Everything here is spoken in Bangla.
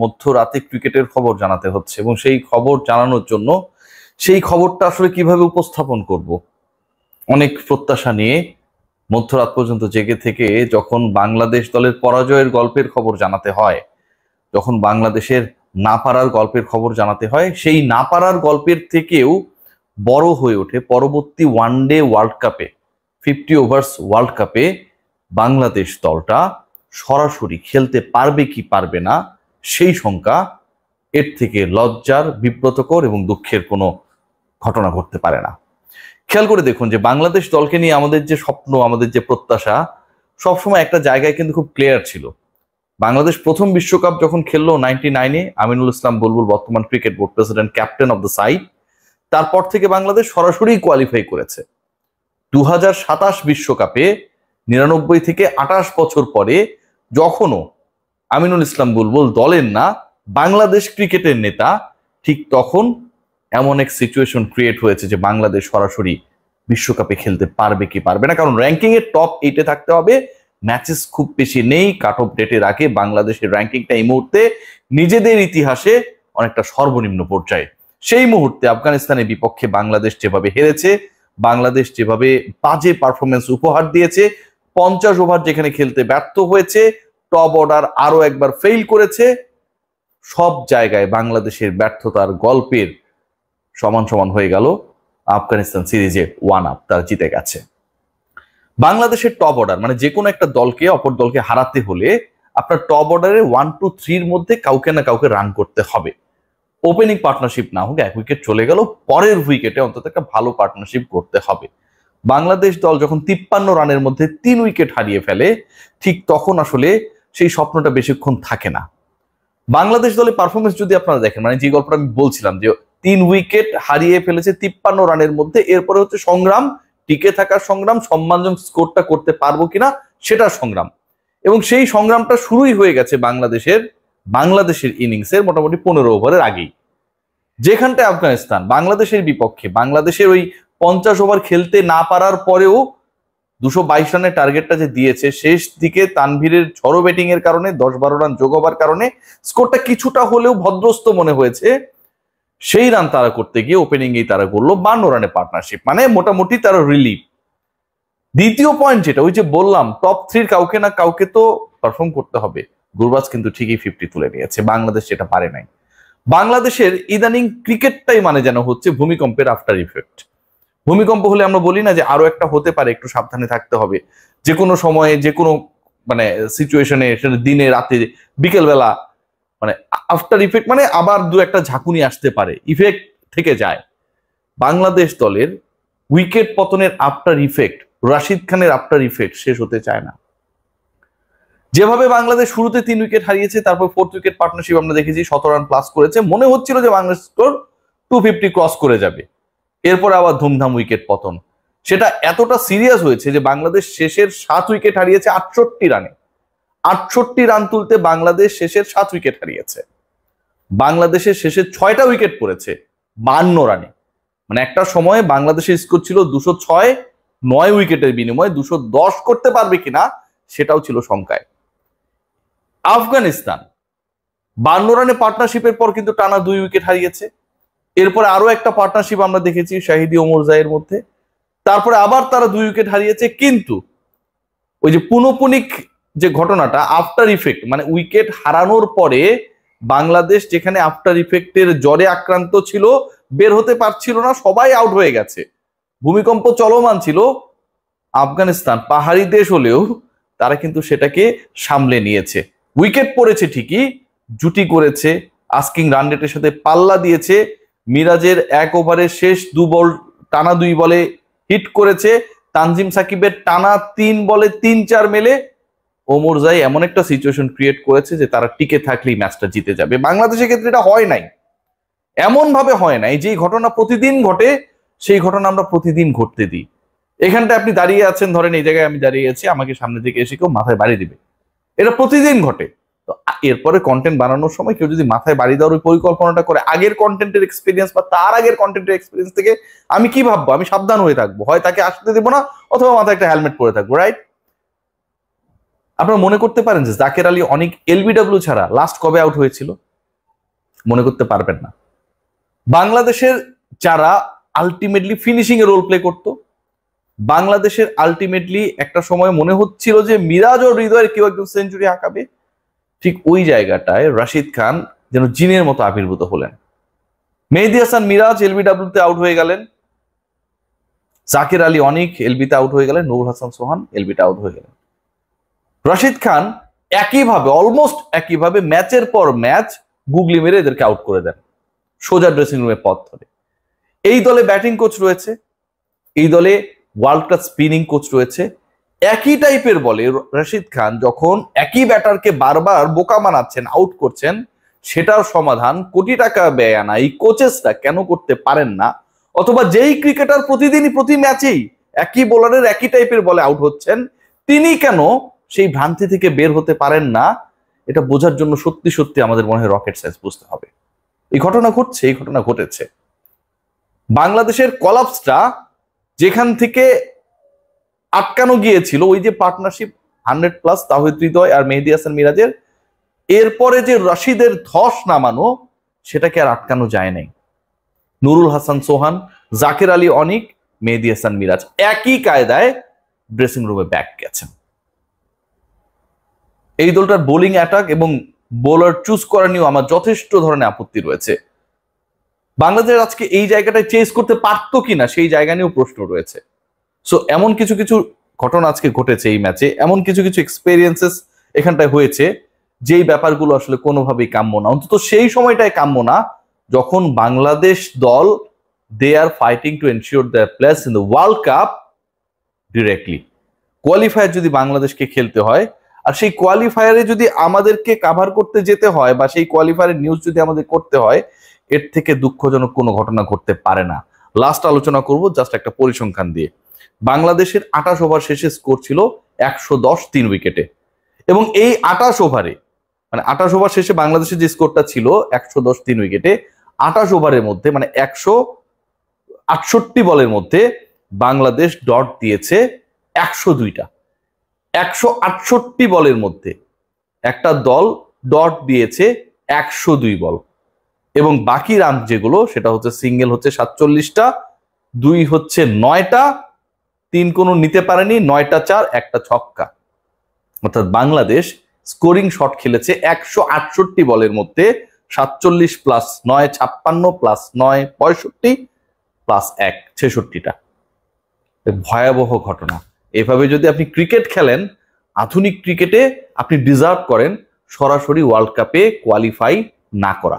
মধ্যরাতে ক্রিকেটের খবর জানাতে হচ্ছে এবং সেই খবর জানানোর জন্য সেই খবরটা আসলে কিভাবে উপস্থাপন করব অনেক প্রত্যাশা নিয়ে মধ্যরাত পর্যন্ত জেগে থেকে যখন বাংলাদেশ দলের পরাজয়ের গল্পের খবর জানাতে হয়, যখন বাংলাদেশের না পারার গল্পের খবর জানাতে হয়, সেই না পারার গল্পের থেকেও বড় হয়ে ওঠে পরবর্তী ওয়ানডে ওয়ার্ল্ড কাপে 50 ওভার্স ওয়ার্ল্ড কাপে বাংলাদেশ দলটা সরাসরি খেলতে পারবে কি পারবে না সেই শঙ্কা। এর থেকে লজ্জার, বিব্রতকর এবং দুঃখের কোনো ঘটনা ঘটতে পারে না। খেয়াল করে দেখুন যে বাংলাদেশ দলকে নিয়ে আমাদের যে স্বপ্ন, আমাদের যে প্রত্যাশা সবসময় একটা জায়গায় কিন্তু খুব ক্লিয়ার ছিল। বাংলাদেশ প্রথম বিশ্বকাপ যখন খেললো 99-এ, আমিনুল ইসলাম বুলবুল বর্তমান cricket board president, captain of the side, তারপর থেকে বাংলাদেশ সরাসরি কোয়ালিফাই করেছে। 2027 বিশ্বকাপে 99 থেকে 28 বছর পরে যখনও আমিনুল ইসলাম বুলবুল দলের না বাংলাদেশ ক্রিকেটের নেতা, ঠিক তখন এমন এক সিচুয়েশন ক্রিয়েট হয়েছে যে বাংলাদেশ সরাসরি বিশ্বকাপে খেলতে পারবে কি পারবে না। কারণ র্যাঙ্কিং এর টপ 8-এ থাকতে হবে, ম্যাচেস খুব বেশি নেই, কাট অফ ডেটের আগে বাংলাদেশের র্যাঙ্কিংটা এই মুহূর্তে নিজেদের ইতিহাসে অনেকটা সর্বনিম্ন পর্যায়ে। সেই মুহূর্তে আফগানিস্তানের বিপক্ষে বাংলাদেশ যেভাবে হেরেছে, বাংলাদেশ যেভাবে বাজে পারফরমেন্স উপহার দিয়েছে, 50 ওভার যেখানে খেলতে ব্যর্থ হয়েছে, টপ অর্ডার আরো একবার ফেইল করেছে, সব জায়গায় বাংলাদেশের ব্যর্থতার গল্পের সমান সমান হয়ে গেল আফগানিস্তান সিরিজে 1-up, তারা জিতে গেছে। বাংলাদেশের টপ অর্ডার মানে যে কোনো একটা দলকে, অপর দলকে হারাতে হলে আপনার টপ অর্ডারে 1-2-3-র মধ্যে কাউকে না কাউকে রান করতে হবে। ওপেনিং পার্টনারশিপ না হোক, 1 উইকেট চলে গেল, পরের উইকেটে অন্তত একটা ভালো পার্টনারশিপ করতে হবে। বাংলাদেশ দল যখন 53 রানের মধ্যে 3 উইকেট হারিয়ে ফেলে, ঠিক তখন আসলে সেই স্বপ্নটা বেশিক্ষণ থাকে না। বাংলাদেশ দলের পারফরমেন্স যদি আপনারা দেখেন, মানে যে গল্পটা আমি বলছিলাম যে 3 উইকেট হারিয়ে ফেলেছে 53 রানের মধ্যে, এরপরে হচ্ছে সংগ্রাম, টিকে থাকার সংগ্রাম, সম্মানজনক স্কোরটা করতে পারবো কিনা সেটার সংগ্রাম। এবং সেই সংগ্রামটা শুরুই হয়ে গেছে বাংলাদেশের ইনিংসের মোটামুটি 15 ওভারের আগেই, যেখানটায় আফগানিস্তান বাংলাদেশের বিপক্ষে বাংলাদেশের ওই 50 ওভার খেলতে না পারার পরেও 222 রানের টার্গেটটা যে দিয়েছে, শেষ দিকে তানভীরের ঝড়ো ব্যাটিং এর কারণে 10-12 রান যোগ হবার কারণে স্কোরটা কিছুটা হলেও ভদ্রস্ত মনে হয়েছে। সেই রান তারা করতে গিয়ে ওপেনিংয়েই তারা করলো 52 রানে পার্টনারশিপ, মানে মোটামুটি তারা রিলিভ। দ্বিতীয় পয়েন্ট যেটা, ওই যে বললাম টপ 3 কাউকে না কাউকে তো পারফর্ম করতে হবে। গুরবাজ কিন্তু ঠিকই 50 তুলে নিয়েছে, বাংলাদেশ সেটা পারে নাই। বাংলাদেশের ইদানিং ক্রিকেটটাই মানে যেন হচ্ছে ভূমিকম্পের আফটার ইফেক্ট। ভূমিকম্প হলে আমরা বলি না যে আরো একটা হতে পারে, একটু সাবধানে থাকতে হবে, যে কোনো সময়ে যে কোনো মানে সিচুয়েশনে, দিনে রাতে বিকেল বেলা, মানে আফটার ইফেক্ট মানে আবার দু একটা ঝাঁকুনি আসতে পারে, ইফেক্ট থেকে যায়। বাংলাদেশ দলের উইকেট পতনের আফটার ইফেক্ট, রাশিদ খানের আফটার ইফেক্ট শেষ হতে চায় না। যেভাবে বাংলাদেশ শুরুতে 3 উইকেট হারিয়েছে, তারপর 4th উইকেট পার্টনারশিপ আমরা দেখেছি 17 রান প্লাস করেছে, মনে হচ্ছিল যে বাংলাদেশ স্কোর 250 ক্রস করে যাবে, এরপর আবার ধুমধাম উইকেট পতন। সেটা এতটা সিরিয়াস হয়েছে যে বাংলাদেশ শেষের 7 উইকেট হারিয়েছে 68 রানে। 68 রান তুলতে বাংলাদেশ শেষের 7 উইকেট হারিয়েছে। বাংলাদেশের শেষের 6টা উইকেট পড়েছে 52 রানে। মানে একটা সময়ে বাংলাদেশের স্কোর ছিল 206, 9 উইকেটের বিনিময়ে 210 করতে পারবে কিনা সেটাও ছিল শঙ্কায়। আফগানিস্তান 52 রানে পার্টনারশিপের পর কিন্তু টানা 2 উইকেট হারিয়েছে। এরপরে আরো একটা পার্টনারশিপ আমরা দেখেছি শাহিদি ওমরজাইয়ের মধ্যে, তারপরে আবার তারা 2 উইকেট হারিয়েছে। কিন্তু ওই যে পুনঃপুনিক যে ঘটনাটা, আফটার ইফেক্ট মানে উইকেট হারানোর পরে বাংলাদেশ যেখানে আফটার ইফেক্টের জ্বরে আক্রান্ত ছিল, বের হতে পারছিল না, সবাই আউট হয়ে গেছে, ভূমিকম্প চলমান ছিল, আফগানিস্তান পাহাড়ি দেশ হলেও তারা কিন্তু সেটাকে সামলে নিয়েছে। উইকেট পড়েছে ঠিকই, জুটি করেছে, আস্কিং রান রেটের সাথে পাল্লা দিয়েছে, মিরাজের 1 ওভারের শেষ 2 বল টানা 2 বলে হিট করেছে, তানজিম সাকিবের টানা 3 বলে 3-4 মেলে ওমরজাই এমন একটা সিচুয়েশন ক্রিয়েট করেছে যে তারা টিকে থাকলেই ম্যাচটা জিতে যাবে। বাংলাদেশের ক্ষেত্রে এটা হয় নাই, এমন ভাবে হয় নাই। যেই ঘটনা প্রতিদিন ঘটে সেই ঘটনা আমরা প্রতিদিন ঘটতে দিই। এখানটা আপনি দাঁড়িয়ে আছেন, ধরেন এই জায়গায় আমি দাঁড়িয়ে আছি, আমাকে সামনে থেকে এসে কেউ মাথায় বাড়ি দিবে, এটা প্রতিদিন ঘটে। তো এরপরে কন্টেন্ট বানানোর সময় কেউ যদি মাথায় বাড়ি দেওয়ার ওই পরিকল্পনাটা করে, আগের কন্টেন্টের এক্সপিরিয়েন্স বা তার আগের কন্টেন্টের এক্সপিরিয়েন্স থেকে আমি কি ভাববো, আমি সাবধান হয়ে থাকবো, হয় তাকে আসতে দেবো না, অথবা মাথায় একটা হেলমেট পরে থাকবো, রাইট? আপনারা মনে করতে পারেন যে জাকের আলী অনেক এলবিডব্লিউ ছাড়া লাস্ট কবে আউট হয়েছিল? মনে করতে পারবেন না। বাংলাদেশের যারা আলটিমেটলি ফিনিশিং এ রোল প্লে করতো, বাংলাদেশের আলটিমেটলি একটা সময় মনে হচ্ছিল যে মিরাজ ও হৃদয়ের কেউ একদম সেঞ্চুরি হাঁকাবে, ঠিক ওই জায়গাটায় রাশিদ খান যেন জিনের মতো আবির্ভূত হলেন। মেহেদী হাসান মিরাজ এলবিডব্লিউতে আউট হয়ে গেলেন, জাকের আলী অনেক এলবিতে আউট হয়ে গেলেন, নুরুল হাসান সোহান এলবিতে আউট হয়ে গেলেন। রাশিদ খান একইভাবে অলমোস্ট একইভাবে ম্যাচের পর ম্যাচ গুগলি মেরে এদেরকে আউট করে দেন সোজা ড্রেসিং রুমে পথ ধরে। এই দলে ব্যাটিং কোচ রয়েছে, এই দলে ওয়ার্ল্ড ক্লাস স্পিনিং কোচ রয়েছে। একই টাইপের বলে রাশিদ খান যখন একই ব্যাটারকে বারবার বোকা বানাচ্ছেন, আউট করছেন, সেটার সমাধান কোটি টাকা ব্যয় আনা এই কোচেসরা কেন করতে পারেন না? অথবা যেই ক্রিকেটার প্রতিদিনই প্রতি ম্যাচেই একই বোলারের একই টাইপের বলে আউট হচ্ছেন, তিনি কেন সেই ভ্রান্তি থেকে বের হতে পারেন না? এটা বোঝার জন্য সত্যি সত্যি আমাদের মনে হয় রকেট সায়েন্স বুঝতে হবে। এই ঘটনা ঘটছে, এই ঘটনা ঘটেছে। বাংলাদেশের কলাপসটা যেখান থেকে আটকানো গিয়েছিল, ওই যে পার্টনারশিপ 100+ তাওহিদ হৃদয় আর মেহেদী হাসান মিরাজের, এরপরে যে রশিদের ধস নামানো, সেটাকে আর আটকানো যায় নাই। নুরুল হাসান সোহান, জাকের আলী অনিক, মেহেদী হাসান মিরাজ একই কায়দায় ড্রেসিং রুমে ব্যাক গেছেন। এই দলটার বোলিং অ্যাটাক এবং বোলার চুজ করা নিয়েও আমার যথেষ্ট ধরনের আপত্তি রয়েছে। বাংলাদেশ আজকে এই জায়গাটায় চেস করতে পারতো কিনা সেই জায়গা নিয়েও প্রশ্ন রয়েছে। সো এমন কিছু কিছু ঘটনা আজকে ঘটেছে এই ম্যাচে, এমন কিছু কিছু এক্সপেরিয়েন্সেস এখানটায় হয়েছে যেই ব্যাপারগুলো আসলে কোনোভাবেই কাম্য না, অন্তত সেই সময়টায় কাম্য না যখন বাংলাদেশ দল they are fighting to ensure their place in the world cup directly. Qualifier যদি বাংলাদেশকে খেলতে হয়, আর সেই কোয়ালিফায়ারে যদি আমাদেরকে কাভার করতে যেতে হয় বা সেই কোয়ালিফায়ারের নিউজ যদি আমাদের করতে হয়, এর থেকে দুঃখজনক কোনো ঘটনা ঘটতে পারে না। লাস্ট আলোচনা করব জাস্ট একটা পরিসংখ্যান দিয়ে। বাংলাদেশের 28 ওভার শেষে স্কোর ছিল 110 3 উইকেটে, এবং এই 28 ওভারে মানে 28 ওভার শেষে বাংলাদেশের যে স্কোরটা ছিল 110 3 উইকেটে, 28 ওভারের মধ্যে মানে 168 বলের মধ্যে বাংলাদেশ ডট দিয়েছে 102টা। 168 বলের মধ্যে একটা দল ডট দিয়েছে 102 বল, এবং বাকি রান যেগুলো সেটা হচ্ছে সিঙ্গেল হচ্ছে 47টা, 2 হচ্ছে 9টা, 3 কোনো নিতে পারেনি, 9টা 4, একটা ছক্কা। অর্থাৎ বাংলাদেশ স্কোরিং শট খেলেছে 168 বলের মধ্যে 47 + 9 56 + 9 65 + 1 66টা। ভয়াবহ ঘটনা। এভাবে যদি আপনি ক্রিকেট খেলেন, আধুনিক ক্রিকেটে আপনি ডিজার্ভ করেন সরাসরি ওয়ার্ল্ড কাপে কোয়ালিফাই না করা।